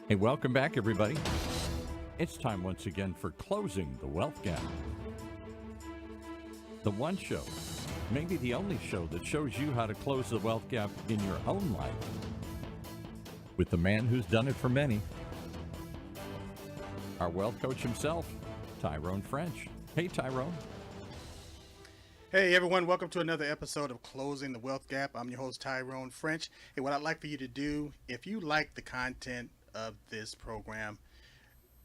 Hey, welcome back, everybody. It's time once again for Closing the Wealth Gap. The one show, maybe the only show that shows you how to close the wealth gap in your own life with the man who's done it for many, our wealth coach himself, Tyrone French. Hey, Tyrone. Hey everyone, welcome to another episode of Closing the Wealth Gap. I'm your host, Tyrone French. Hey, what I'd like for you to do, if you like the content of this program,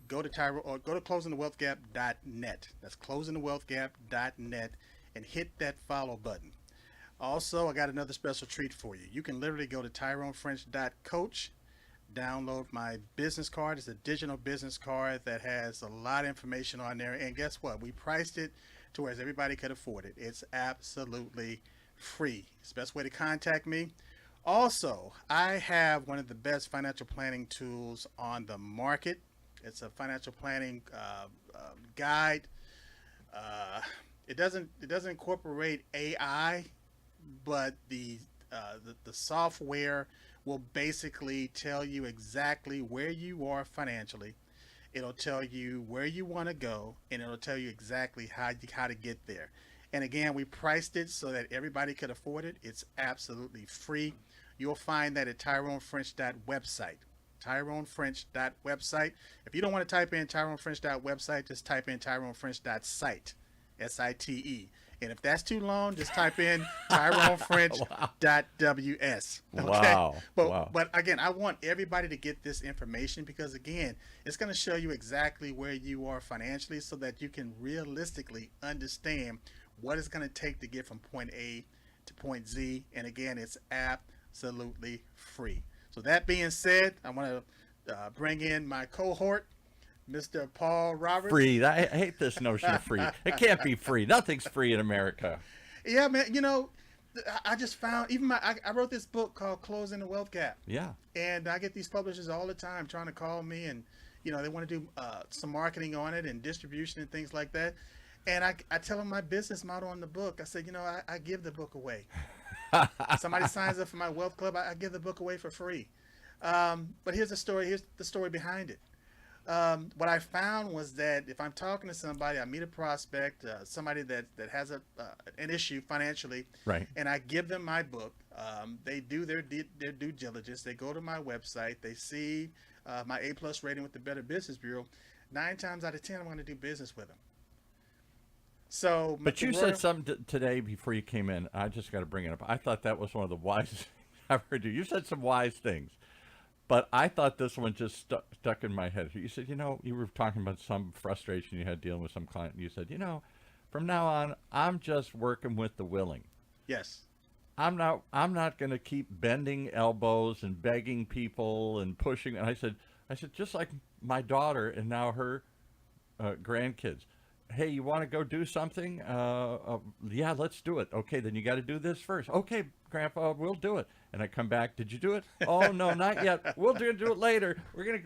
go to closingthewealthgap.net. That's closingthewealthgap.net, and hit that follow button. Also, I got another special treat for you. You can literally go to tyronefrench.coach, download my business card. It's a digital business card that has a lot of information on there. And guess what? We priced it to where everybody could afford it. It's absolutely free. It's the best way to contact me. Also, I have one of the best financial planning tools on the market. It's a financial planning guide. It doesn't incorporate AI, but the software will basically tell you exactly where you are financially. It'll tell you where you want to go, and it'll tell you exactly how to get there. And again, we priced it so that everybody could afford it. It's absolutely free. You'll find that at tyronefrench.website. tyronefrench.website. If you don't want to type in tyronefrench.website, just type in tyronefrench.site, S-I-T-E. And if that's too long, just type in tyronefrench.ws. Okay? Wow. But again, I want everybody to get this information because, again, it's going to show you exactly where you are financially so that you can realistically understand what it's going to take to get from point A to point Z. And again, it's absolutely free. So that being said, I want to bring in my cohort, Mr. Paul Roberts. Free. I hate this notion of free. It can't be free. Nothing's free in America. Yeah, man. You know, I just found I wrote this book called Closing the Wealth Gap. Yeah. And I get these publishers all the time trying to call me, and they want to do some marketing on it and distribution and things like that. And I tell them my business model on the book. I said, I give the book away. Somebody signs up for my wealth club, I give the book away for free. But here's the story. Here's the story behind it. What I found was that if I'm talking to somebody, I meet a prospect, somebody that has an issue financially, right, and I give them my book. They do their due diligence. They go to my website. They see my A+ rating with the Better Business Bureau. 9 times out of 10, I'm going to do business with them. So, but you said something today before you came in. I just got to bring it up. I thought that was one of the wisest things I've heard you. You said some wise things. But I thought this one just stuck in my head. You said, you were talking about some frustration you had dealing with some client. And you said, from now on, I'm just working with the willing. Yes. I'm not going to keep bending elbows and begging people and pushing. And I said, just like my daughter and now her grandkids. Hey, you want to go do something? Yeah, let's do it. Okay, then you got to do this first. Okay, Grandpa, we'll do it. And I come back. Did you do it? Oh no, not yet. We'll do it later.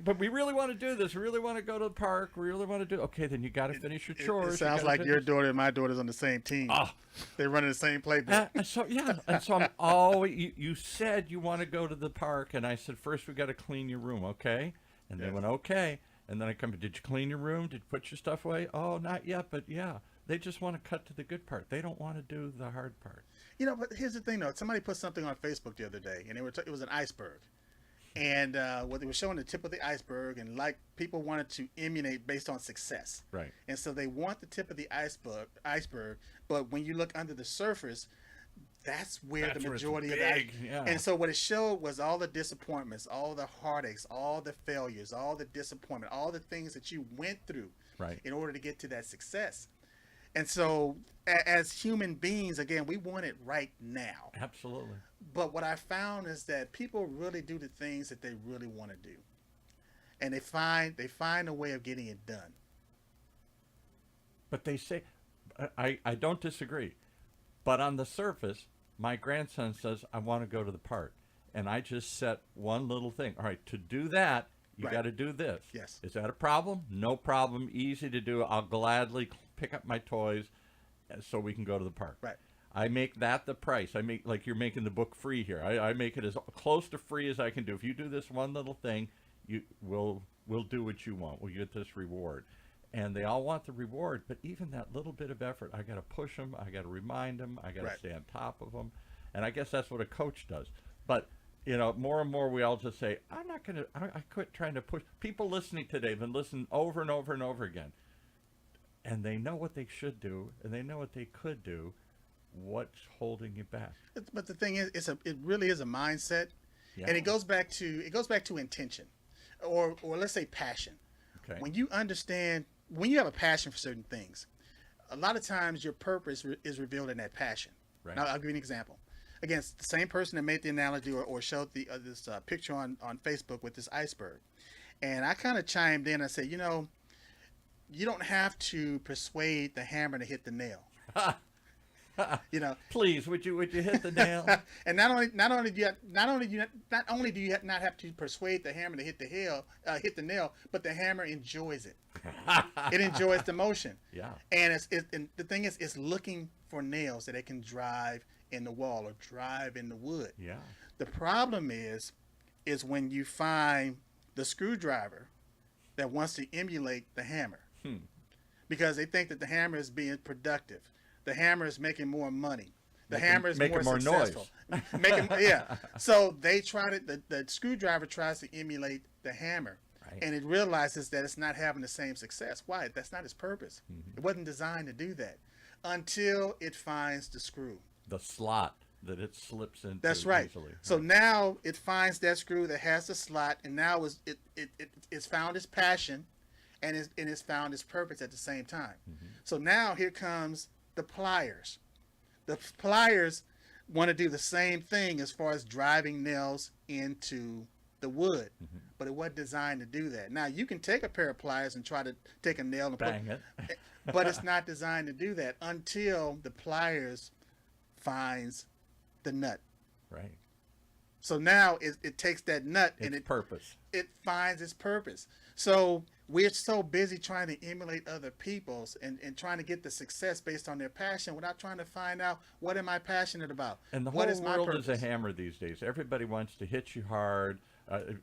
But we really want to do this. We really want to go to the park. We really want to do. Okay, then you got to finish your chores. It sounds like your daughter and my daughter's on the same team. Oh. They're running the same playbook. And so I'm always. You said you want to go to the park, and I said first we got to clean your room, okay? And they went okay. And then I come, did you clean your room? Did you put your stuff away? Oh, not yet, but yeah. They just want to cut to the good part. They don't want to do the hard part. But here's the thing, though. Somebody put something on Facebook the other day, and it was an iceberg. And what they were showing the tip of the iceberg, and like people wanted to emulate based on success. Right. And so they want the tip of the iceberg, but when you look under the surface, that's where the majority of that. Yeah. And so what it showed was all the disappointments, all the heartaches, all the failures, all the disappointment, all the things that you went through in order to get to that success. And so as human beings, again, we want it right now. Absolutely. But what I found is that people really do the things that they really want to do. And they find a way of getting it done. But they say, I don't disagree. But on the surface, my grandson says, I want to go to the park. And I just set one little thing. All right, to do that, you got to do this. Yes. Is that a problem? No problem. Easy to do. I'll gladly pick up my toys so we can go to the park. Right. I make that the price. I make, like you're making the book free here. I make it as close to free as I can do. If you do this one little thing, we'll do what you want. We'll get this reward. And they all want the reward, but even that little bit of effort, I got to push them. I got to remind them. I got to Right. stay on top of them. And I guess that's what a coach does. But more and more we all just say, I'm not going to, I quit trying to push. People listening today have been listening over and over and over again. And they know what they should do, and they know what they could do. What's holding you back? But the thing is, it really is a mindset, Yeah. and it goes back to intention, or let's say passion. Okay. When you understand, when you have a passion for certain things, a lot of times your purpose is revealed in that passion. Right. Now I'll give you an example. Again, it's the same person that made the analogy or showed this picture on Facebook with this iceberg, and I kind of chimed in. I said, you don't have to persuade the hammer to hit the nail. Please, would you hit the nail? And not only do you not have to persuade the hammer to hit the nail, but the hammer enjoys it. It enjoys the motion. Yeah. And and the thing is, it's looking for nails that it can drive in the wall or drive in the wood. Yeah. The problem is when you find the screwdriver that wants to emulate the hammer, because they think that the hammer is being productive. The hammer is making more money. The hammer is more successful. Yeah. So they the screwdriver tries to emulate the hammer. Right. And it realizes that it's not having the same success. Why? That's not its purpose. It wasn't designed to do that until it finds the screw. The slot that it slips into. That's right. Easily. So now it finds that screw that has the slot, and now it's found its passion, and it's found its purpose at the same time. So now here comes the pliers. The pliers want to do the same thing as far as driving nails into the wood, but it wasn't designed to do that. Now you can take a pair of pliers and try to take a nail and bang it, but it's not designed to do that until the pliers finds the nut. Right. So now it takes that nut and it finds its purpose. So we're so busy trying to emulate other people's and trying to get the success based on their passion without trying to find out, what am I passionate about? And the what whole is my world purpose? is a hammer these days. Everybody wants to hit you hard,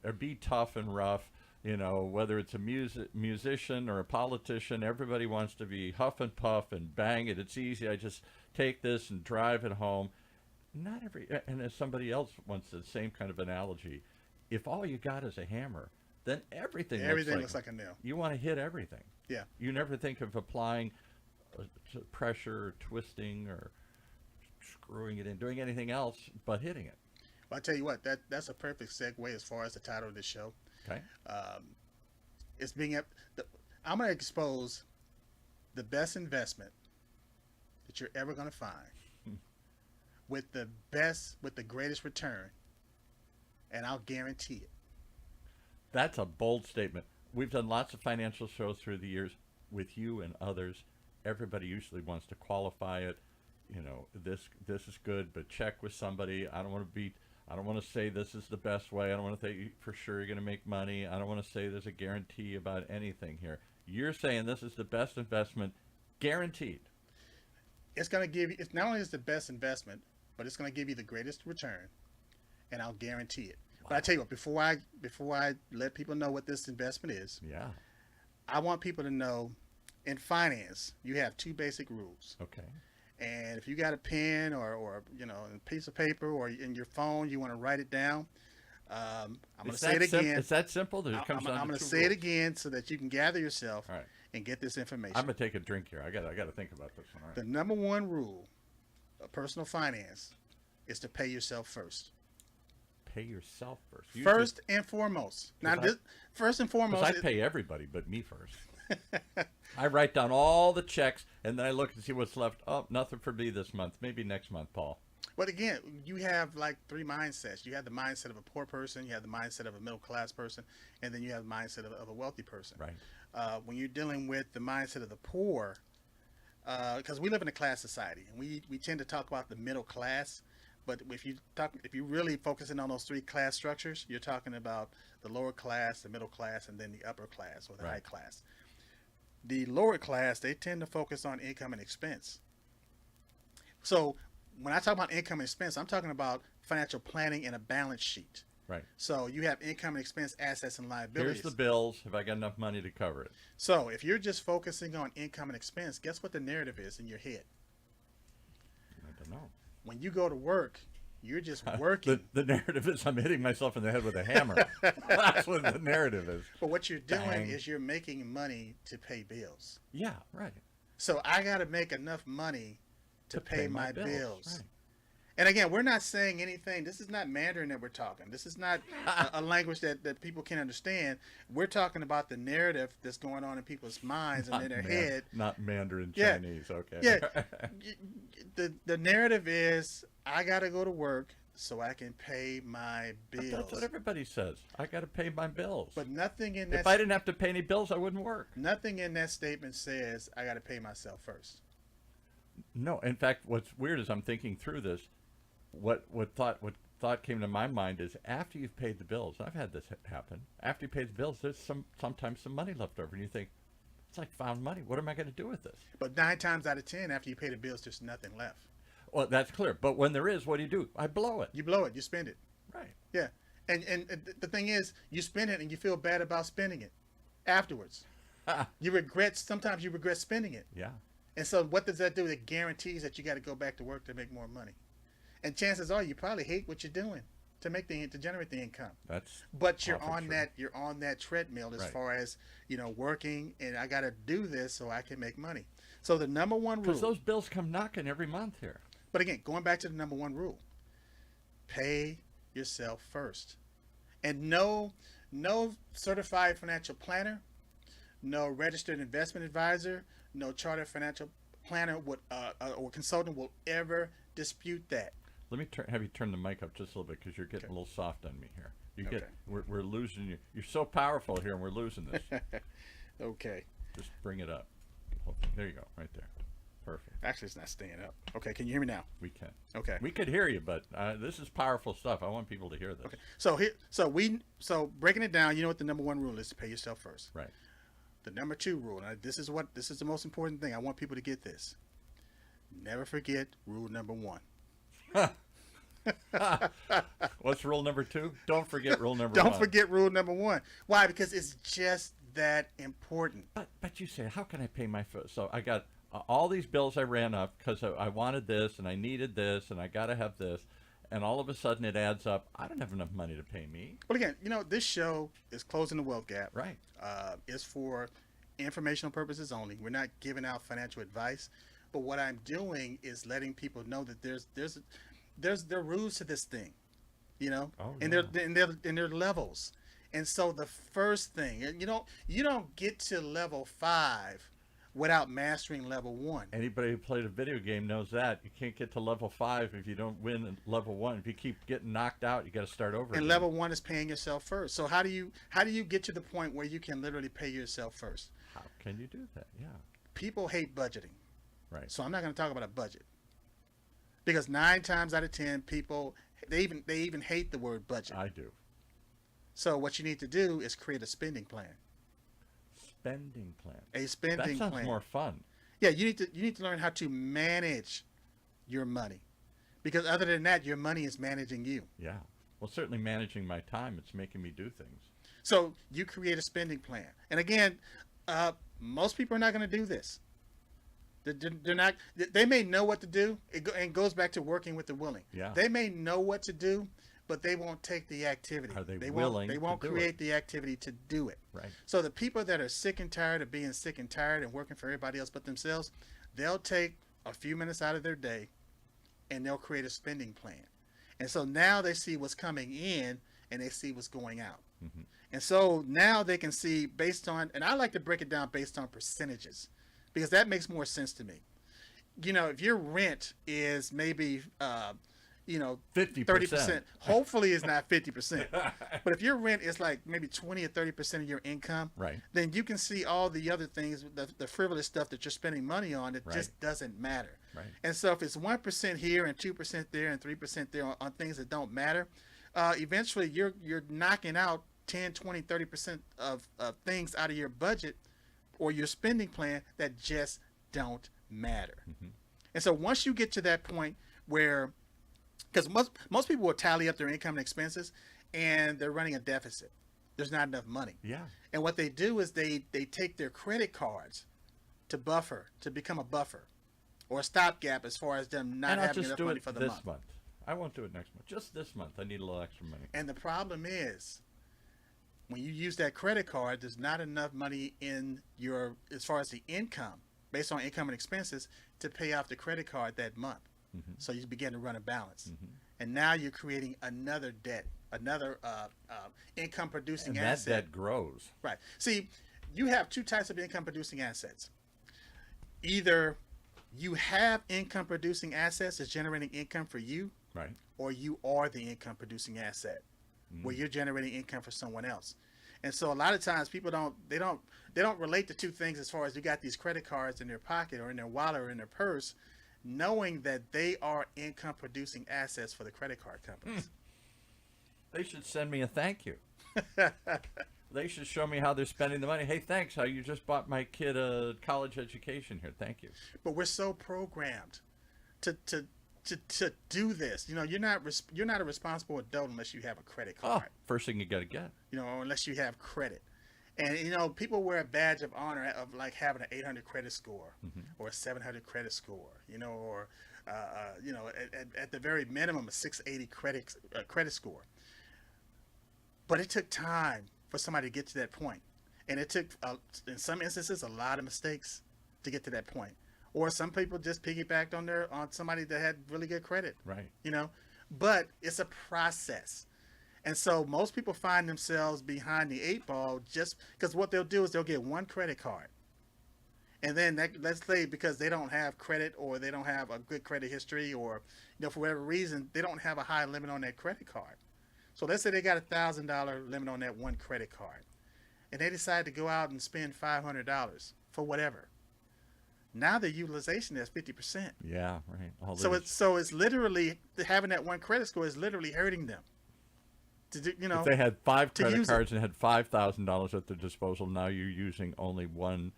or be tough and rough. Whether it's a musician or a politician, everybody wants to be huff and puff and bang it. It's easy. I just take this and drive it home. Not every, and as somebody else wants the same kind of analogy, if all you got is a hammer, then everything looks like a nail. You want to hit everything. Yeah. You never think of applying pressure, or twisting, or screwing it in, doing anything else but hitting it. Well, I tell you what, that's a perfect segue as far as the title of this show. Okay. It's I'm going to expose the best investment that you're ever going to find with the greatest return, and I'll guarantee it. That's a bold statement. We've done lots of financial shows through the years with you and others. Everybody usually wants to qualify it. This is good, but check with somebody. I don't want to say this is the best way. I don't want to say for sure you're going to make money. I don't want to say there's a guarantee about anything here. You're saying this is the best investment, guaranteed. It's going to give you, it's not only is the best investment, but it's going to give you the greatest return, and I'll guarantee it. Wow. But I tell you what, before I let people know what this investment is, yeah, I want people to know, in finance, you have two basic rules. Okay. And if you got a pen or a piece of paper or in your phone, you want to write it down. I'm going to say it again. It's that simple? I'm going to say it again so that you can gather yourself and get this information. I'm going to take a drink here. I got to think about this one. All right. The number one rule of personal finance is to pay yourself first. Pay yourself first. First and foremost. First and foremost. I pay everybody but me first. I write down all the checks, and then I look and see what's left. Oh, nothing for me this month. Maybe next month, Paul. But again, you have like three mindsets. You have the mindset of a poor person, you have the mindset of a middle class person, and then you have the mindset of a wealthy person. Right. When you're dealing with the mindset of the poor, because we live in a class society, and we tend to talk about the middle class. But if you really focusing on those three class structures, you're talking about the lower class, the middle class, and then the upper class or the high class. The lower class, they tend to focus on income and expense. So when I talk about income and expense, I'm talking about financial planning and a balance sheet. Right. So you have income and expense, assets and liabilities. Here's the bills. Have I got enough money to cover it? So if you're just focusing on income and expense, guess what the narrative is in your head? I don't know. When you go to work, you're just working. The narrative is I'm hitting myself in the head with a hammer. That's what the narrative is. But what you're doing Bang. is you're making money to pay bills. Yeah, right. So I got to make enough money to pay my bills. Right. And again, we're not saying anything. This is not Mandarin that we're talking. This is not a language that people can understand. We're talking about the narrative that's going on in people's minds and in their head. Not Mandarin Yeah. Chinese. Okay. Yeah. The narrative is I got to go to work so I can pay my But bills. that's what everybody says. I got to pay my bills. But nothing in if that I didn't have to pay any bills, I wouldn't work. nothing in that statement says I got to pay myself first. No. In fact, what's weird is I'm thinking through this. What thought came to my mind is after you've paid the bills. I've had this happen. After you pay the bills, there's sometimes some money left over, and you think it's like found money. What am I going to do with this? But 9 times out of 10, after you pay the bills, there's nothing left. Well, that's clear. But when there is, what do? I blow it. You blow it. You spend it. Right. Yeah. And the thing is, you spend it and you feel bad about spending it afterwards. Sometimes you regret spending it. Yeah. And so what does that do? It guarantees that you got to go back to work to make more money. And chances are you probably hate what you're doing to generate the income. But you're on that treadmill as Right. far as, working, and I got to do this so I can make money. So the number one rule. Because those bills come knocking every month here. But again, going back to the number one rule, pay yourself first. And no certified financial planner, no registered investment advisor, no chartered financial planner or consultant will ever dispute that. Let me have you turn the mic up just a little bit because you're getting a little soft on me here. We're losing you. You're so powerful here, and we're losing this. Okay. Just bring it up. There you go, right there. Perfect. Actually, it's not staying up. Okay, can you hear me now? We can. Okay. We could hear you, but this is powerful stuff. I want people to hear this. Okay. So breaking it down, you know what the number one rule is: to pay yourself first. Right. The number two rule, and this is the most important thing. I want people to get this. Never forget rule number one. What's rule number 2? Don't forget rule number 1. Don't forget rule number 1. Why? Because it's just that important. But you say, how can I pay my food? So I got all these bills I ran up because I wanted this and I needed this and I got to have this. And all of a sudden it adds up. I don't have enough money to pay me. But again, this show is Closing the Wealth Gap. Right. It's for informational purposes only. We're not giving out financial advice. But what I'm doing is letting people know that there are rules to this thing, and there are levels. And so the first thing, you don't get to level 5 without mastering level 1. Anybody who played a video game knows that you can't get to level 5 if you don't win at level 1. If you keep getting knocked out, you got to start over. And again. level 1 is paying yourself first. So how do you get to the point where you can literally pay yourself first? How can you do that? Yeah. People hate budgeting. Right. So I'm not going to talk about a budget, because 9 times out of 10 people they even hate the word budget. I do. So what you need to do is create a spending plan. Spending plan. A spending That sounds plan. more fun. Yeah, you need to learn how to manage your money, because other than that, your money is managing you. Yeah. Well, certainly managing my time, it's making me do things. So you create a spending plan, and again, most people are not going to do this. They're not. They may know what to do. It goes back to working with the willing. Yeah. They may know what to do, but they won't take the activity. Are they Won't, willing they won't to do create it? the activity to do it. Right. So the people that are sick and tired of being sick and tired and working for everybody else but themselves, they'll take a few minutes out of their day, and they'll create a spending plan. And so now they see what's coming in and they see what's going out. Mm-hmm. And so now they can see based on, and I like to break it down based on percentages, because that makes more sense to me. If your rent is maybe, 50%. 30%, hopefully it's not 50%. But if your rent is like maybe 20 or 30% of your income, Right. then you can see all the other things, the frivolous stuff that you're spending money on that Right. just doesn't matter. Right. And so if it's 1% here and 2% there and 3% there on things that don't matter, eventually you're knocking out 10, 20, 30% of things out of your budget or your spending plan that just don't matter. Mm-hmm. And so once you get to that point where, because most people will tally up their income and expenses, and they're running a deficit. There's not enough money. Yeah. And what they do is they take their credit cards to become a buffer or a stopgap as far as them not And I'll having just enough do money it for the this month. month. I won't do it next month. Just this month. I need a little extra money. And the problem is, when you use that credit card, there's not enough money in your, as far as the income, based on income and expenses, to pay off the credit card that month. Mm-hmm. So you begin to run a balance. Mm-hmm. And now you're creating another debt, another income producing And asset. that debt grows. Right. See, you have two types of income producing assets. Either you have income producing assets that's generating income for you, Right. or you are the income producing asset where you're generating income for someone else. And so a lot of times people don't relate the two things as far as you got these credit cards in their pocket or in their wallet or in their purse, knowing that they are income producing assets for the credit card companies. They should send me a thank you. They should show me how they're spending the money. Hey, thanks. How you just bought my kid a college education here. Thank you. But we're so programmed to do this. You know, you're not a responsible adult unless you have a credit Oh, card. first thing you got to get. You know, unless you have credit. And you know, people wear a badge of honor of like having an 800 credit score or a 700 credit score. You know, or you know, at the very minimum a 680 credit score. But it took time for somebody to get to that point, and it took in some instances a lot of mistakes to get to that point. Or some people just piggybacked on somebody that had really good credit. Right. You know, but it's a process. And so most people find themselves behind the eight ball just because what they'll do is they'll get one credit card. And then let's say because they don't have credit or they don't have a good credit history or, you know, for whatever reason, they don't have a high limit on that credit card. So let's say they got $1,000 limit on that one credit card. And they decide to go out and spend $500 for whatever. Now their utilization is 50%. Yeah, right. All So it's literally having that one credit score is literally hurting them. To do, you know, if they had 5 to credit use cards and had $5,000 at their disposal, now you're using only one,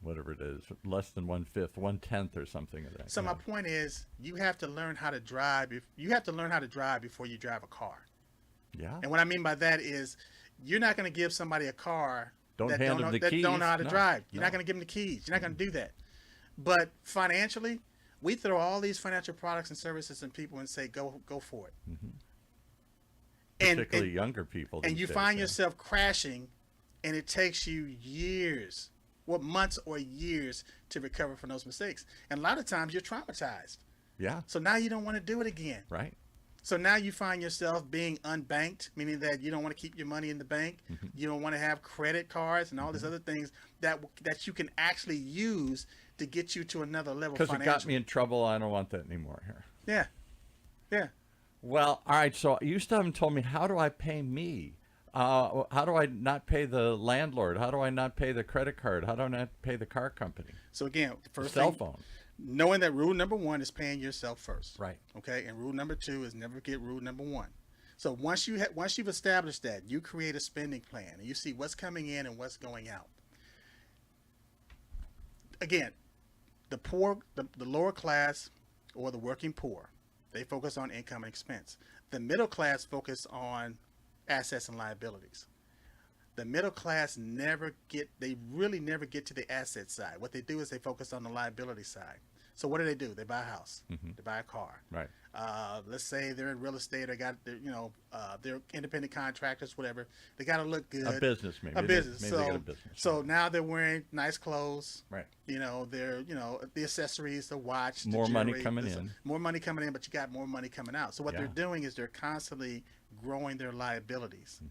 whatever it is, less than 1/5, 1/10 or something of that. So yeah. my point is, you have to learn how to drive. You have to learn how to drive before you drive a car. Yeah. And what I mean by that is, you're not going to give somebody a car Don't that hand don't them know, the that don't know how to keys. drive. You're No. not going to give them the keys. You're not going to do that. But financially, we throw all these financial products and services and people and say, go for it. Particularly younger people. And these you days, find yeah. yourself crashing, and it takes you years, months or years to recover from those mistakes. And a lot of times you're traumatized. Yeah. So now you don't want to do it again. Right. So now you find yourself being unbanked, meaning that you don't want to keep your money in the bank. You don't want to have credit cards and all these other things that you can actually use to get you to another level Because it financially. got me in trouble. I don't want that anymore here. Yeah. Yeah. Well, all right. So you still haven't told me, how do I pay me? How do I not pay the landlord? How do I not pay the credit card? How do I not pay the car company? So again, the The first cell thing, phone. knowing that rule number 1 is paying yourself first. Right. Okay. And rule number 2 is never forget rule number 1. So once you've established that, you create a spending plan and you see what's coming in and what's going out. Again, the poor, the lower class or the working poor, they focus on income and expense. The middle class focus on assets and liabilities. The middle class they really never get to the asset side. What they do is they focus on the liability side. So what do? They buy a house, they buy a car. Right. Let's say they're in real estate or they're independent contractors, whatever. They got to look good. A business, maybe. A business. Maybe they got a business. So now they're wearing nice clothes. Right. You know, they're, the accessories, the watch, the More money jewelry, coming in. More money coming in, but you got more money coming out. So what Yeah. they're doing is they're constantly growing their liabilities.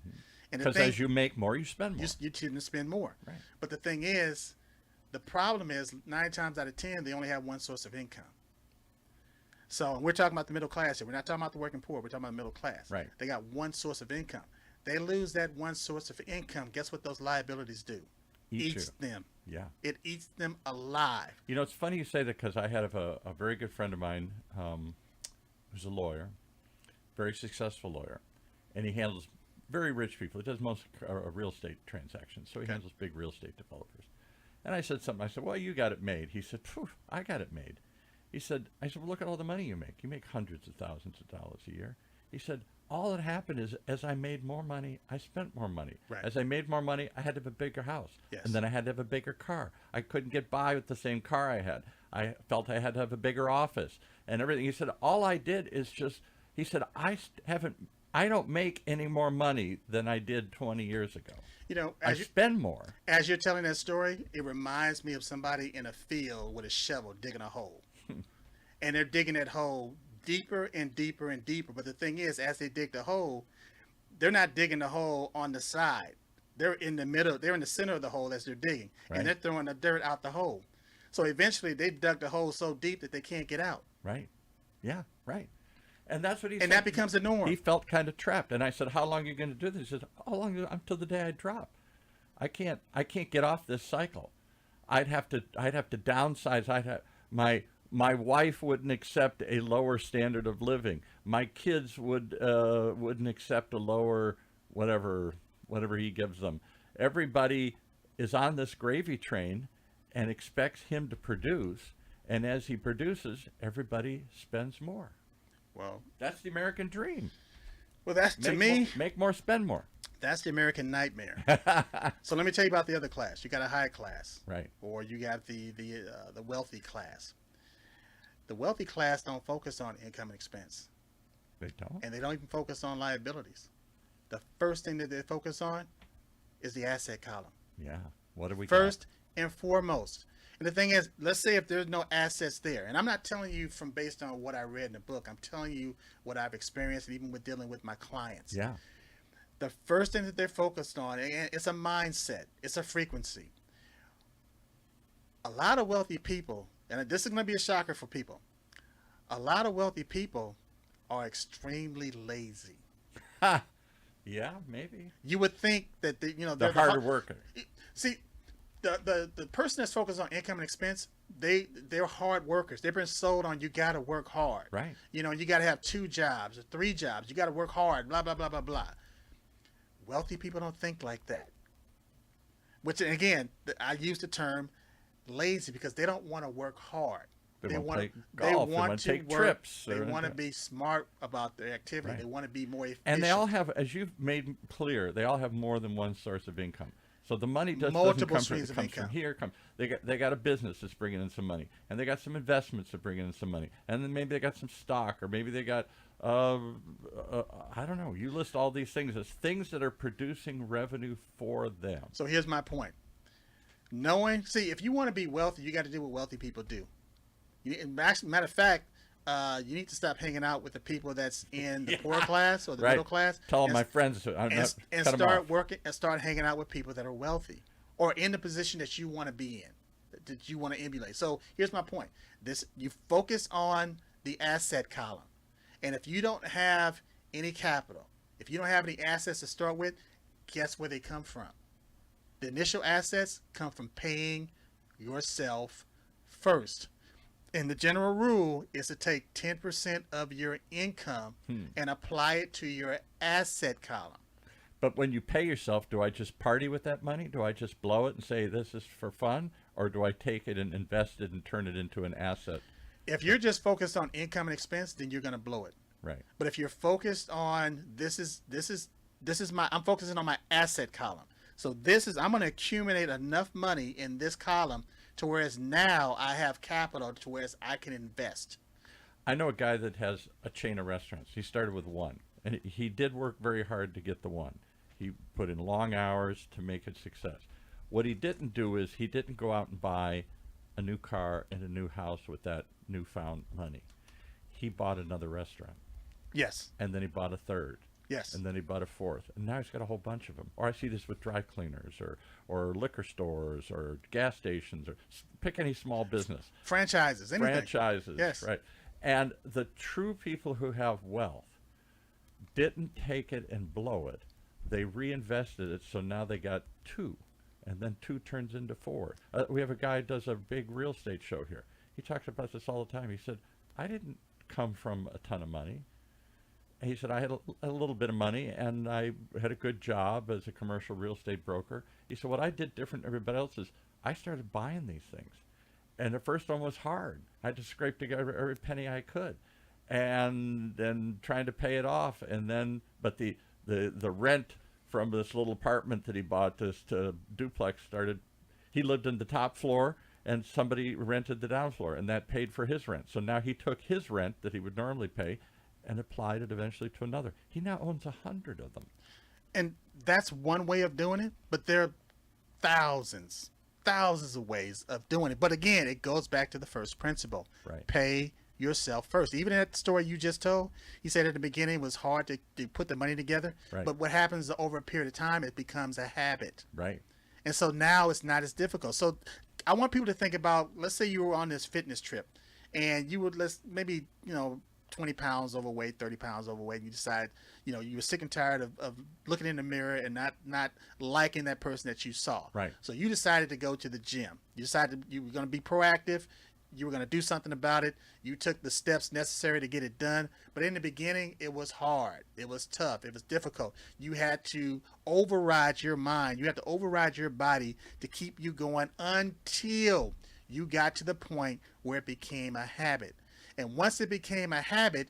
And the Because thing- as you make more, you spend more. you tend to spend more. Right. But the thing is, the problem is 9 times out of 10, they only have one source of income. So we're talking about the middle class here. We're not talking about the working poor. We're talking about the middle class. Right. They got one source of income. They lose that one source of income. Guess what those liabilities do? Eats them. Yeah. It eats them alive. You know, it's funny you say that because I had a very good friend of mine who's a lawyer, very successful lawyer, and he handles very rich people. He does most real estate transactions, so he handles big real estate developers. And I said something. I said, well, you got it made. He said, phew, I got it made. I said, well, look at all the money you make. You make hundreds of thousands of dollars a year. He said, all that happened is as I made more money, I spent more money. Right. As I made more money, I had to have a bigger house. Yes. And then I had to have a bigger car. I couldn't get by with the same car I had. I felt I had to have a bigger office and everything. He said, all I did is just, he said, I don't make any more money than I did 20 years ago. You know, I spend more. As you're telling that story, it reminds me of somebody in a field with a shovel digging a hole. And they're digging that hole deeper and deeper and deeper. But the thing is, as they dig the hole, they're not digging the hole on the side. They're in the middle. They're in the center of the hole as they're digging. Right. And they're throwing the dirt out the hole. So eventually they dug the hole so deep that they can't get out. Right. Yeah, right. And that's what he said. And that becomes the norm. He felt kind of trapped. And I said, how long are you going to do this? He said, how long until the day I drop? I can't get off this cycle. I'd have to downsize. My wife wouldn't accept a lower standard of living. My kids wouldn't accept a lower whatever he gives them. Everybody is on this gravy train and expects him to produce, and as he produces, everybody spends more. Well, that's the American dream. Well, that's to me. Make more, spend more. That's the American nightmare. So let me tell you about the other class. You got a high class, right? Or you got the wealthy class. The wealthy class don't focus on income and expense. They don't, and they don't even focus on liabilities. The first thing that they focus on is the asset column. Yeah. What do we first and foremost? And the thing is, let's say if there's no assets there, and I'm not telling you from based on what I read in the book, I'm telling you what I've experienced, and even with dealing with my clients. Yeah. The first thing that they're focused on, and it's a mindset, it's a frequency. A lot of wealthy people, and this is going to be a shocker for people, a lot of wealthy people are extremely lazy. Ha! Yeah, maybe. You would think that they're harder worker. See, the person that's focused on income and expense, they're hard workers. They've been sold on you got to work hard. Right. You got to have 2 jobs or 3 jobs. You got to work hard. Blah blah blah blah blah. Wealthy people don't think like that. Which again, I use the term lazy because they don't want to work hard. They want to take work, trips. They want to be smart about their activity. Right. They want to be more efficient. And they all have, as you've made clear, they all have more than one source of income. So the money doesn't come from here. They got a business that's bringing in some money, and they got some investments that bring in some money, and then maybe they got some stock, or maybe they got I don't know. You list all these things as things that are producing revenue for them. So here's my point. See, if you want to be wealthy, you got to do what wealthy people do. Matter of fact, you need to stop hanging out with the people that's in the poor class or the middle class. Tell my friends and start working and start hanging out with people that are wealthy or in the position that you want to be in, that you want to emulate. So here's my point. You focus on the asset column, and if you don't have any capital, if you don't have any assets to start with, guess where they come from? The initial assets come from paying yourself first. And the general rule is to take 10% of your income and apply it to your asset column. But when you pay yourself, do I just party with that money? Do I just blow it and say this is for fun? Or do I take it and invest it and turn it into an asset? If you're just focused on income and expense, then you're going to blow it. Right. But if you're focused on I'm focusing on my asset column. So I'm going to accumulate enough money in this column to whereas now I have capital to whereas I can invest. I know a guy that has a chain of restaurants. He started with one, and he did work very hard to get the one. He put in long hours to make it success. What he didn't do is he didn't go out and buy a new car and a new house with that newfound money. He bought another restaurant. Yes. And then he bought a third. Yes. And then he bought a fourth. And now he's got a whole bunch of them. Or I see this with dry cleaners or liquor stores or gas stations or pick any small business. Franchises, anything. Franchises, yes. Right. And the true people who have wealth didn't take it and blow it. They reinvested it, so now they got 2. And then 2 turns into 4. We have a guy who does a big real estate show here. He talks about this all the time. He said, I didn't come from a ton of money. He said, I had a little bit of money, and I had a good job as a commercial real estate broker. He said, what I did different than everybody else is I started buying these things. And the first one was hard. I had to scrape together every penny I could. and then trying to pay it off. And then, but the rent from this little apartment that he bought, this duplex, started. He lived in the top floor, and somebody rented the down floor, and that paid for his rent. So now he took his rent that he would normally pay and applied it eventually to another. He now owns 100 of them. And that's one way of doing it, but there are thousands of ways of doing it. But again, it goes back to the first principle. Right. Pay yourself first. Even at the story you just told, he said at the beginning it was hard to put the money together. Right. But what happens over a period of time, it becomes a habit. Right. And so now it's not as difficult. So I want people to think about, let's say you were on this fitness trip and you would maybe, 20 pounds overweight, 30 pounds overweight. And you decide, you were sick and tired of looking in the mirror and not liking that person that you saw. Right. So you decided to go to the gym. You decided you were going to be proactive. You were going to do something about it. You took the steps necessary to get it done. But in the beginning, it was hard. It was tough. It was difficult. You had to override your mind. You had to override your body to keep you going until you got to the point where it became a habit. And once it became a habit,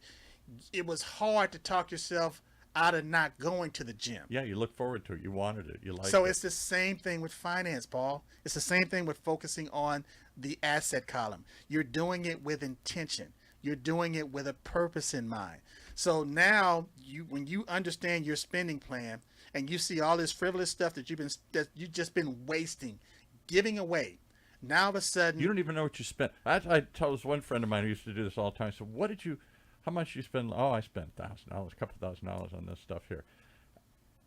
it was hard to talk yourself out of not going to the gym. Yeah, you look forward to it. You wanted it. You liked it. So it's the same thing with finance, Paul. It's the same thing with focusing on the asset column. You're doing it with intention. You're doing it with a purpose in mind. So now, when you understand your spending plan and you see all this frivolous stuff that you've just been wasting, giving away, now all of a sudden you don't even know what you spent. I told this one friend of mine who used to do this all the time. So how much did you spend? Oh, I spent $1,000, a couple $1,000 on this stuff here.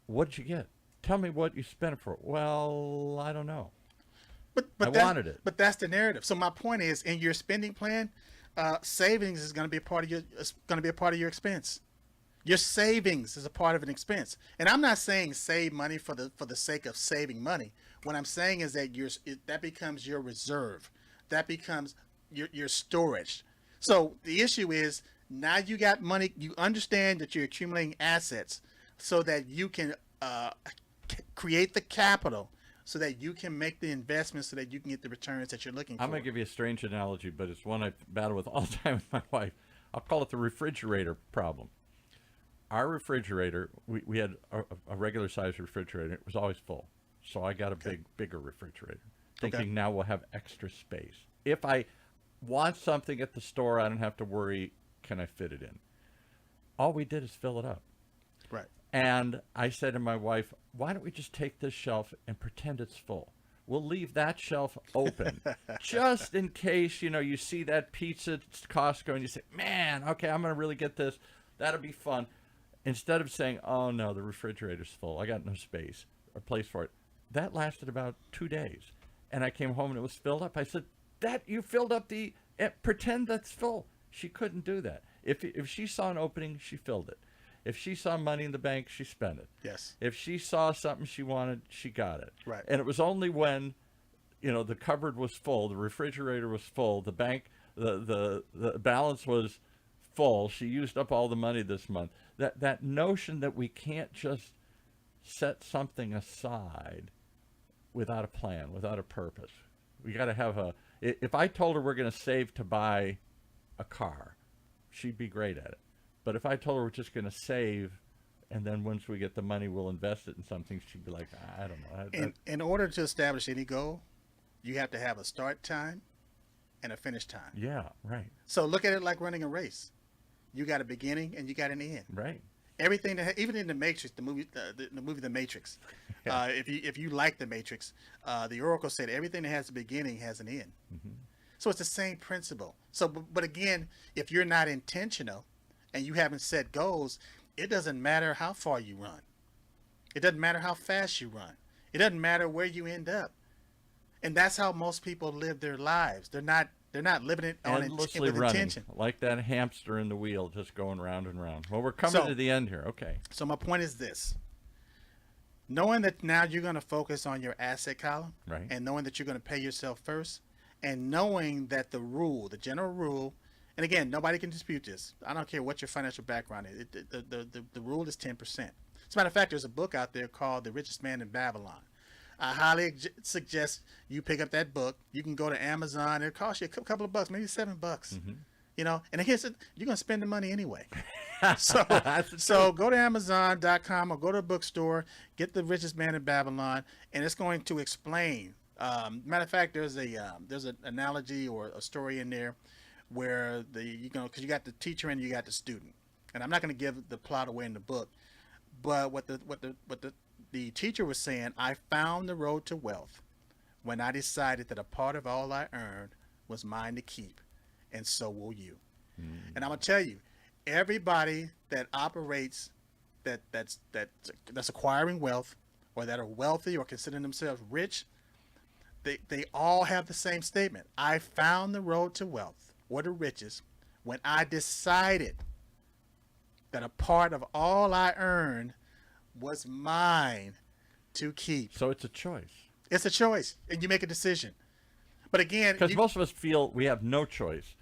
What did you get? Tell me what you spent it for. Well, I don't know. But I wanted it. But that's the narrative. So my point is, in your spending plan, savings is going to be a part of your expense. Your savings is a part of an expense. And I'm not saying save money for the sake of saving money. What I'm saying is that that becomes your reserve. That becomes your storage. So the issue is, now you got money. You understand that you're accumulating assets so that you can create the capital so that you can make the investments so that you can get the returns that you're looking for. I'm going to give you a strange analogy, but it's one I battle with all the time with my wife. I'll call it the refrigerator problem. Our refrigerator, we had a regular size refrigerator. It was always full. So I got a bigger refrigerator, thinking now we'll have extra space. If I want something at the store, I don't have to worry, can I fit it in? All we did is fill it up. Right. And I said to my wife, why don't we just take this shelf and pretend it's full? We'll leave that shelf open just in case, you see that pizza at Costco and you say, man, okay, I'm going to really get this. That'll be fun. Instead of saying, oh, no, the refrigerator's full. I got no space or place for it. That lasted about 2 days. And I came home and it was filled up. I said, you filled up pretend that's full. She couldn't do that. If she saw an opening, she filled it. If she saw money in the bank, she spent it. Yes. If she saw something she wanted, she got it. Right. And it was only when, the cupboard was full, the refrigerator was full, the bank, the balance was full. She used up all the money this month. That notion that we can't just set something aside without a plan, without a purpose. We got to have if I told her we're going to save to buy a car, she'd be great at it. But if I told her we're just going to save, and then once we get the money, we'll invest it in something, she'd be like, I don't know. In order to establish any goal, you have to have a start time and a finish time. Yeah, right. So look at it like running a race. You got a beginning and you got an end. Right. Everything that, even in the Matrix, the movie The Matrix. If you like the Matrix, the Oracle said everything that has a beginning has an end. Mm-hmm. So it's the same principle. So, but again, if you're not intentional and you haven't set goals, it doesn't matter how far you run. It doesn't matter how fast you run. It doesn't matter where you end up. And that's how most people live their lives. They're not living it on endlessly with running, intention. like that hamster in the wheel, just going round and round. Well, we're coming to the end here. Okay. So my point is this. Knowing that now you're going to focus on your asset column, right, and knowing that you're going to pay yourself first, and knowing that the general rule, and again, nobody can dispute this. I don't care what your financial background is. The rule is 10%. As a matter of fact, there's a book out there called The Richest Man in Babylon. I highly suggest you pick up that book. You can go to Amazon. It'll cost you a couple of bucks, maybe $7. Mm-hmm. You know, and here's it, you're gonna spend the money anyway. So That's the so go to Amazon.com or go to a bookstore, get The Richest Man in Babylon, and it's going to explain. Matter of fact, there's an analogy or a story in there where because you got the teacher and you got the student, and I'm not going to give the plot away in the book, but what the teacher was saying, I found the road to wealth when I decided that a part of all I earned was mine to keep, and so will you. And I'm gonna tell you, everybody that operates that's acquiring wealth, or that are wealthy or considering themselves rich, they all have the same statement. I found the road to wealth or to riches when I decided that a part of all I earned was mine to keep. So it's a choice. It's a choice, and you make a decision. But again, Because most of us feel we have no choice.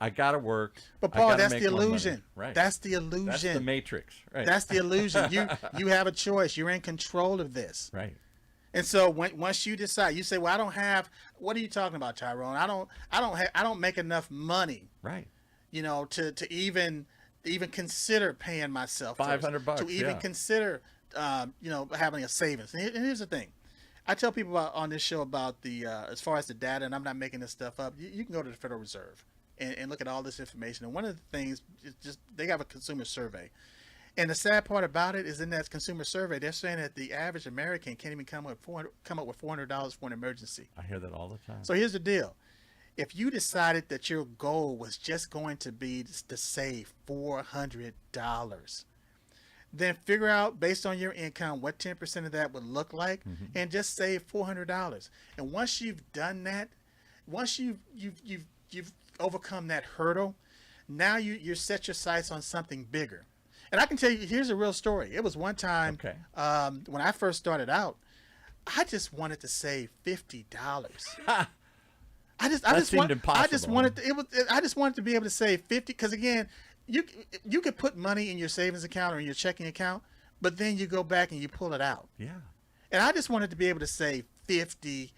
I got to work. but I Paul, gotta that's make the more money. illusion. Right. That's the illusion. That's the matrix. Right. That's the illusion. You have a choice. You're in control of this. right. And so once you decide, you say, "Well, I don't have." What are you talking about, Tyrone? I don't make enough money, Right. you know, to even consider paying myself $500, to even yeah. consider, you know, having a savings. And here's the thing. I tell people on this show about the as far as the data, and I'm not making this stuff up. You can go to the Federal Reserve and look at all this information. And one of the things is just they have a consumer survey. And the sad part about it is in that consumer survey, they're saying that the average American can't even come up with $400 for an emergency. I hear that all the time. So here's the deal. If you decided that your goal was just going to be to save $400, then figure out based on your income what 10% of that would look like, and just save $400. And once you've done that, once you've overcome that hurdle, now you set your sights on something bigger. And I can tell you, here's a real story. It was one time Okay. when I first started out, I just wanted to save $50. I just seemed impossible. I just wanted to be able to save 50, because again, you could put money in your savings account or in your checking account, but then you go back and you pull it out. Yeah. And I just wanted to be able to save $50.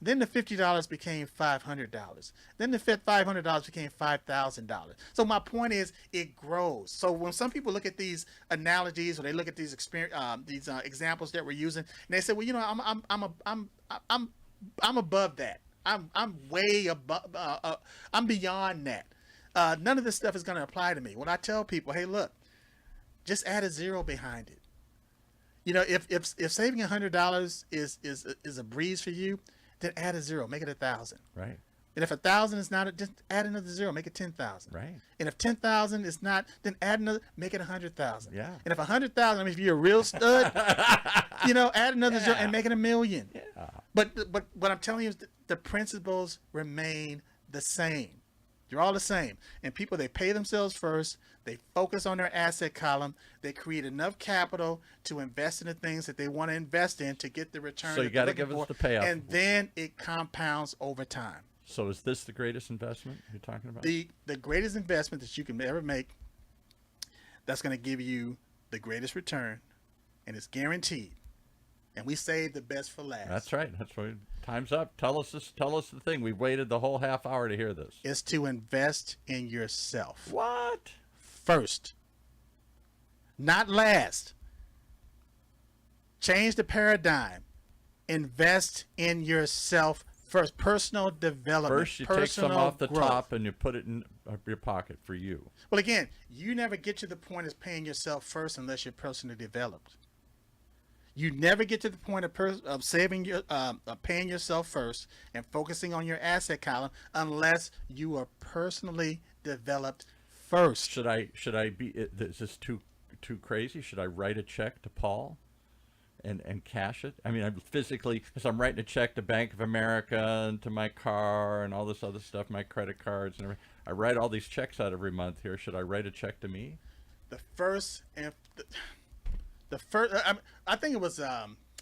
Then the $50 became $500. Then the $500 became $5,000. So my point is, it grows. So when some people look at these analogies, or they look at these examples that we're using, and they say, well, you know, I'm above that. I'm way above. I'm beyond that. None of this stuff is going to apply to me. When I tell people, hey, look, just add a zero behind it. You know, if saving $100 is a breeze for you, then add a zero, make it 1,000. Right. And if 1,000 is not, just add another zero, make it 10,000. Right. And if 10,000 is not, then add another, make it 100,000. Yeah. And if 100,000, I mean, if you're a real stud, you know, add another zero and make it 1,000,000. Yeah. But what I'm telling you is the principles remain the same. You're all the same. And people, they pay themselves first. They focus on their asset column. They create enough capital to invest in the things that they want to invest in to get the return. So you got to give us the payoff. And then it compounds over time. So is this the greatest investment you're talking about? The greatest investment that you can ever make, that's going to give you the greatest return, and it's guaranteed. And we save the best for last. That's right. That's right. Time's up. Tell us the thing. We've waited the whole half hour to hear this. Is to invest in yourself. What? First, not last. Change the paradigm. Invest in yourself first. Personal development. First, you take some off the growth. top and you put it in your pocket for you. Well, again, you never get to the point of paying yourself first unless you're personally developed. You never get to the point of saving your, paying yourself first and focusing on your asset column unless you are personally developed first. Should I be? Is this too crazy? Should I write a check to Paul, and cash it? I mean, I'm physically, because I'm writing a check to Bank of America and to my car and all this other stuff, my credit cards and everything. I write all these checks out every month here. Should I write a check to me? The first. I think it was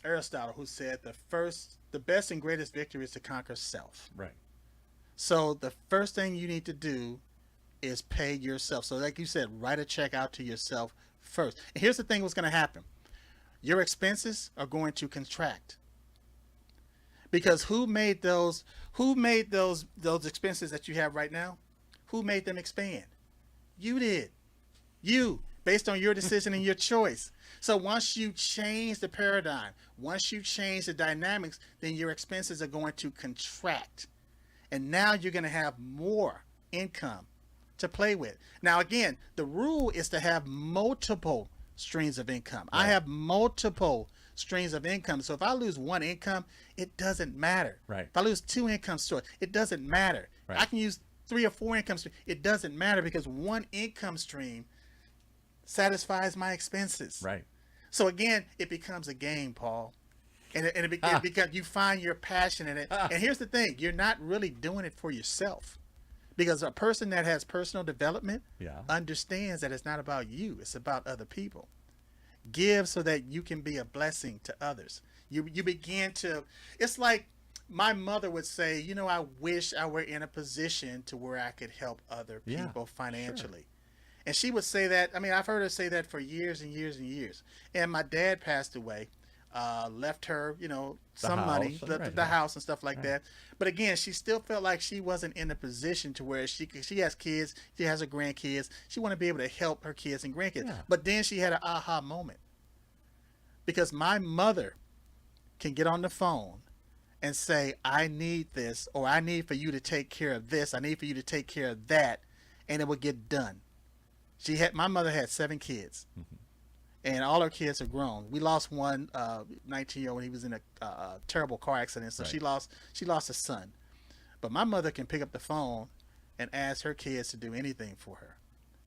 Aristotle who said the best and greatest victory is to conquer self. Right. So the first thing you need to do is pay yourself. So like you said, write a check out to yourself first. And here's the thing: what's going to happen? Your expenses are going to contract. Because who made those expenses that you have right now? Who made them expand? You did. You, based on your decision and your choice. So once you change the paradigm, once you change the dynamics, then your expenses are going to contract. And now you're going to have more income to play with. Now, again, the rule is to have multiple streams of income. Right. I have multiple streams of income. So if I lose one income, it doesn't matter. Right. If I lose two income sources, it doesn't matter. Right. I can use 3 or 4 income streams. It doesn't matter because one income stream satisfies my expenses. Right. So again, it becomes a game, Paul. And it becomes, you find your passion in it. And here's the thing, you're not really doing it for yourself. Because a person that has personal development understands that it's not about you, it's about other people. Give so that you can be a blessing to others. You begin to, it's like my mother would say, you know, I wish I were in a position to where I could help other people financially. Sure. And she would say that, I mean, I've heard her say that for years and years and years. And my dad passed away, left her, you know, some money, the house and stuff like that. But again, she still felt like she wasn't in a position to where she has kids, she has her grandkids. She wanted to be able to help her kids and grandkids. Yeah. But then she had an aha moment. Because my mother can get on the phone and say, I need this, or I need for you to take care of this, I need for you to take care of that, and it would get done. My mother had 7 kids. Mm-hmm. And all her kids are grown. We lost one 19-year-old when he was in a terrible car accident. So she lost a son. But my mother can pick up the phone and ask her kids to do anything for her.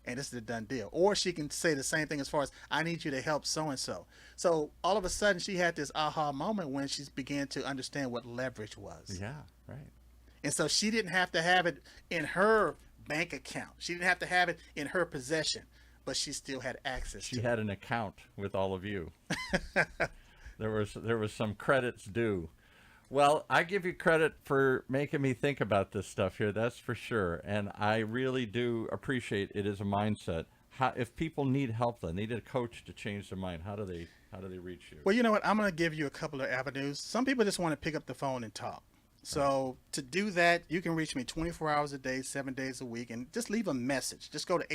And this is a done deal. Or she can say the same thing as far as, I need you to help so-and-so. So all of a sudden she had this aha moment when she began to understand what leverage was. Yeah, right. And so she didn't have to have it in her bank account. She didn't have to have it in her possession. But she still had access to it. She had an account with all of you. There was some credits due. Well, I give you credit for making me think about this stuff here, that's for sure. And I really do appreciate it as a mindset. If people need help, then need a coach to change their mind, how do they reach you? Well, you know what? I'm going to give you a couple of avenues. Some people just want to pick up the phone and talk. So to do that, you can reach me 24 hours a day, 7 days a week, and just leave a message. Just go to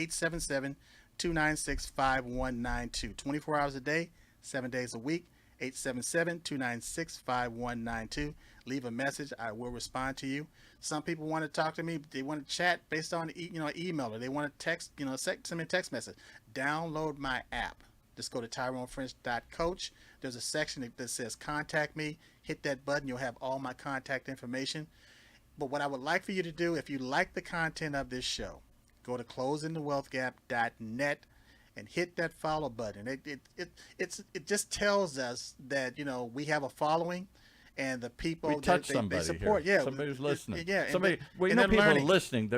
877-296-5192. 24 hours a day, 7 days a week, 877-296-5192. Leave a message. I will respond to you. Some people want to talk to me. They want to chat based on email, or they want to text, send me a text message. Download my app. Just go to TyroneFrench.coach. There's a section that says contact me. Hit that button. You'll have all my contact information. But what I would like for you to do, if you like the content of this show, go to closingthewealthgap.net and hit that follow button. It just tells us that we have a following, and the people they support. Here. Yeah, somebody's listening. Somebody. We know people are listening.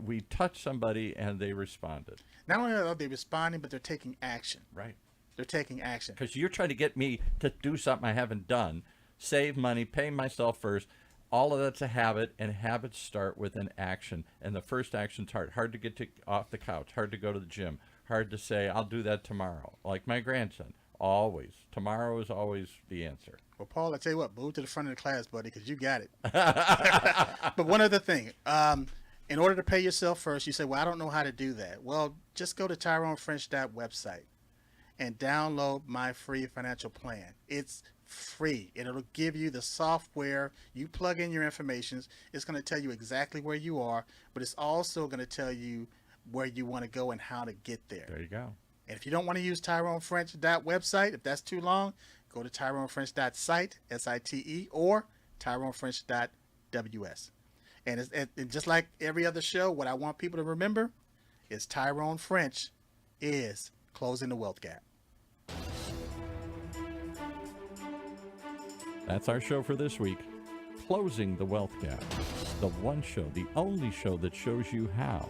We touch somebody and they responded. Not only are they responding, but they're taking action. Right. They're taking action. Because you're trying to get me to do something I haven't done, save money, pay myself first. All of that's a habit, and habits start with an action. And the first action's hard. Hard to get off the couch. Hard to go to the gym. Hard to say, I'll do that tomorrow. Like my grandson. Always. Tomorrow is always the answer. Well, Paul, I tell you what, move to the front of the class, buddy, because you got it. But one other thing. In order to pay yourself first, you say, well, I don't know how to do that. Well, just go to TyroneFrench.website and download my free financial plan. It's free. It'll give you the software. You plug in your information. It's going to tell you exactly where you are, but it's also going to tell you where you want to go and how to get there. There you go. And if you don't want to use TyroneFrench.website, if that's too long, go to TyroneFrench.site, S-I-T-E, or TyroneFrench.ws. And it's just like every other show, what I want people to remember is Tyrone French is closing the wealth gap. That's our show for this week. Closing the Wealth Gap. The one show, the only show that shows you how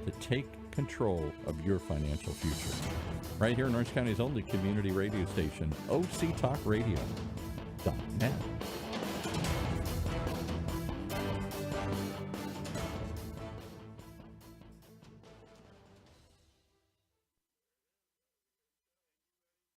to take control of your financial future. Right here in Orange County's only community radio station, OCTalkRadio.net.